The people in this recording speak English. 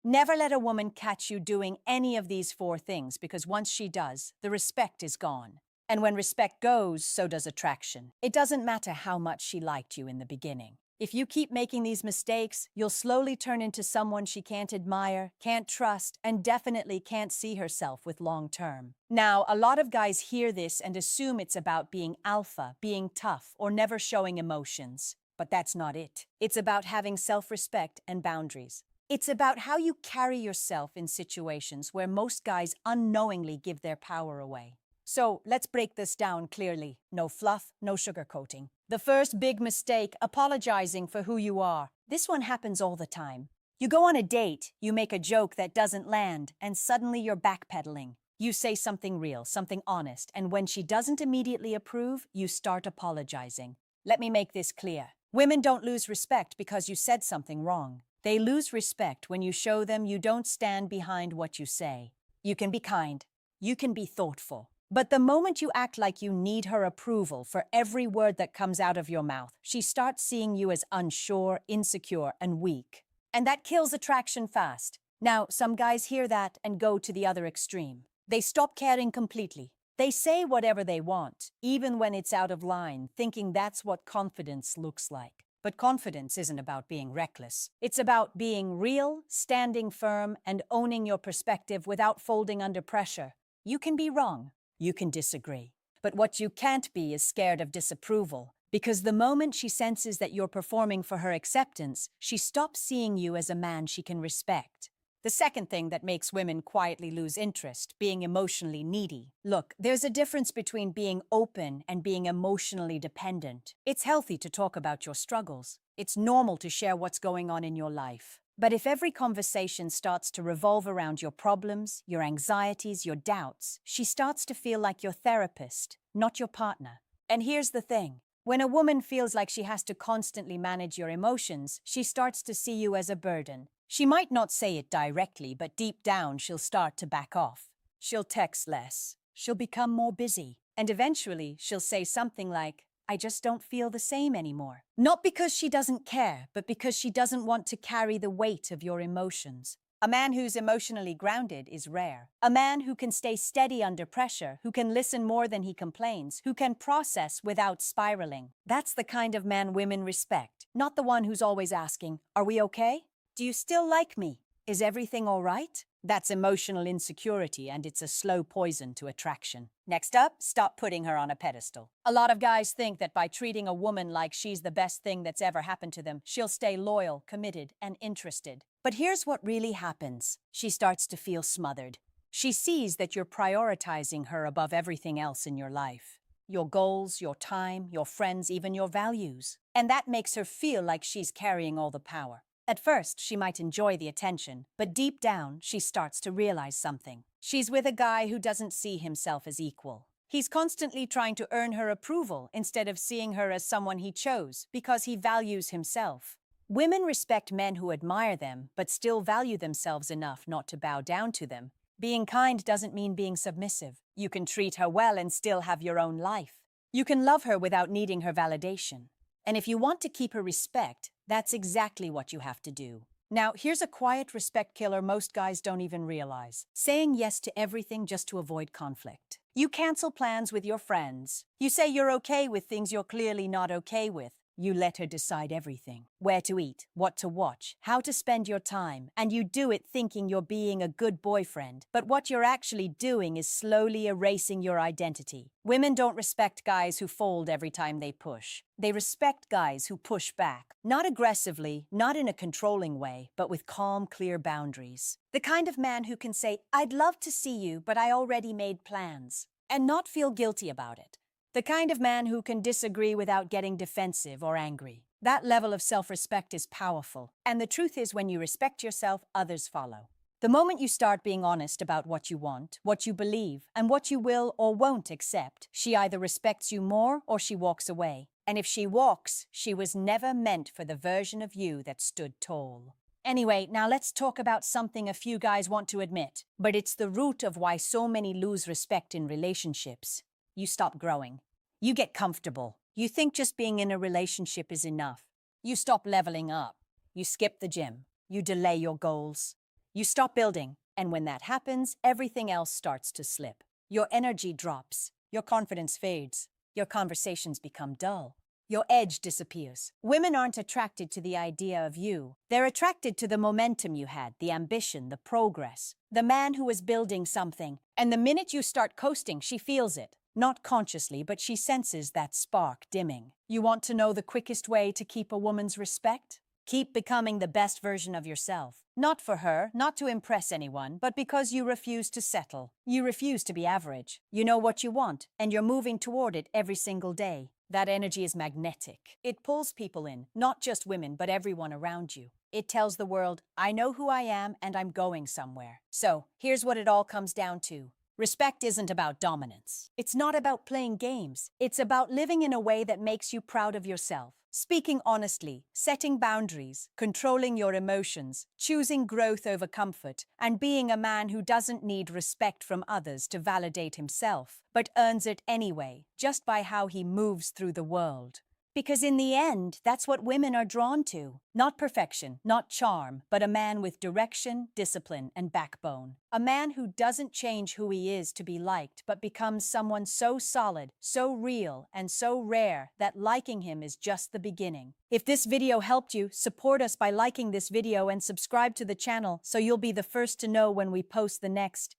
Never let a woman catch you doing any of these four things because once she does, the respect is gone. And when respect goes, so does attraction. It doesn't matter how much she liked you in the beginning. If you keep making these mistakes, you'll slowly turn into someone she can't admire, can't trust, and definitely can't see herself with long term. Now, a lot of guys hear this and assume it's about being alpha, being tough, or never showing emotions. But that's not it. It's about having self-respect and boundaries. It's about how you carry yourself in situations where most guys unknowingly give their power away. So let's break this down clearly. No fluff, no sugarcoating. The first big mistake, apologizing for who you are. This one happens all the time. You go on a date, you make a joke that doesn't land, and suddenly you're backpedaling. You say something real, something honest, and when she doesn't immediately approve, you start apologizing. Let me make this clear. Women don't lose respect because you said something wrong. They lose respect when you show them you don't stand behind what you say. You can be kind. You can be thoughtful. But the moment you act like you need her approval for every word that comes out of your mouth, she starts seeing you as unsure, insecure, and weak. And that kills attraction fast. Now, some guys hear that and go to the other extreme. They stop caring completely. They say whatever they want, even when it's out of line, thinking that's what confidence looks like. But confidence isn't about being reckless. It's about being real, standing firm, and owning your perspective without folding under pressure. You can be wrong. You can disagree. But what you can't be is scared of disapproval, because the moment she senses that you're performing for her acceptance, she stops seeing you as a man she can respect. The second thing that makes women quietly lose interest, being emotionally needy. Look, there's a difference between being open and being emotionally dependent. It's healthy to talk about your struggles. It's normal to share what's going on in your life. But if every conversation starts to revolve around your problems, your anxieties, your doubts, she starts to feel like your therapist, not your partner. And here's the thing. When a woman feels like she has to constantly manage your emotions, she starts to see you as a burden. She might not say it directly, but deep down she'll start to back off. She'll text less. She'll become more busy. And eventually she'll say something like, I just don't feel the same anymore. Not because she doesn't care, but because she doesn't want to carry the weight of your emotions. A man who's emotionally grounded is rare. A man who can stay steady under pressure, who can listen more than he complains, who can process without spiraling. That's the kind of man women respect, not the one who's always asking, are we okay? Do you still like me? Is everything all right? That's emotional insecurity, and it's a slow poison to attraction. Next up, stop putting her on a pedestal. A lot of guys think that by treating a woman like she's the best thing that's ever happened to them, she'll stay loyal, committed, and interested. But here's what really happens. She starts to feel smothered. She sees that you're prioritizing her above everything else in your life. Your goals, your time, your friends, even your values. And that makes her feel like she's carrying all the power. At first, she might enjoy the attention, but deep down, she starts to realize something. She's with a guy who doesn't see himself as equal. He's constantly trying to earn her approval instead of seeing her as someone he chose because he values himself. Women respect men who admire them, but still value themselves enough not to bow down to them. Being kind doesn't mean being submissive. You can treat her well and still have your own life. You can love her without needing her validation. And if you want to keep her respect, that's exactly what you have to do. Now, here's a quiet respect killer most guys don't even realize. Saying yes to everything just to avoid conflict. You cancel plans with your friends. You say you're okay with things you're clearly not okay with. You let her decide everything. Where to eat, what to watch, how to spend your time, and you do it thinking you're being a good boyfriend. But what you're actually doing is slowly erasing your identity. Women don't respect guys who fold every time they push. They respect guys who push back. Not aggressively, not in a controlling way, but with calm, clear boundaries. The kind of man who can say, I'd love to see you, but I already made plans, and not feel guilty about it. The kind of man who can disagree without getting defensive or angry. That level of self-respect is powerful. And the truth is, when you respect yourself, others follow. The moment you start being honest about what you want, what you believe, and what you will or won't accept, she either respects you more or she walks away. And if she walks, she was never meant for the version of you that stood tall. Anyway, now let's talk about something a few guys want to admit, but it's the root of why so many lose respect in relationships. You stop growing. You get comfortable. You think just being in a relationship is enough. You stop leveling up. You skip the gym. You delay your goals. You stop building, and when that happens, everything else starts to slip. Your energy drops, your confidence fades, your conversations become dull. Your edge disappears. Women aren't attracted to the idea of you. They're attracted to the momentum you had, the ambition, the progress. The man who is building something. And the minute you start coasting, she feels it. Not consciously, but she senses that spark dimming. You want to know the quickest way to keep a woman's respect? Keep becoming the best version of yourself. Not for her, not to impress anyone, but because you refuse to settle. You refuse to be average. You know what you want, and you're moving toward it every single day. That energy is magnetic. It pulls people in, not just women, but everyone around you. It tells the world, I know who I am and I'm going somewhere. So, here's what it all comes down to. Respect isn't about dominance. It's not about playing games. It's about living in a way that makes you proud of yourself. Speaking honestly, setting boundaries, controlling your emotions, choosing growth over comfort, and being a man who doesn't need respect from others to validate himself, but earns it anyway, just by how he moves through the world. Because in the end, that's what women are drawn to. Not perfection, not charm, but a man with direction, discipline, and backbone. A man who doesn't change who he is to be liked, but becomes someone so solid, so real, and so rare that liking him is just the beginning. If this video helped you, support us by liking this video and subscribe to the channel so you'll be the first to know when we post the next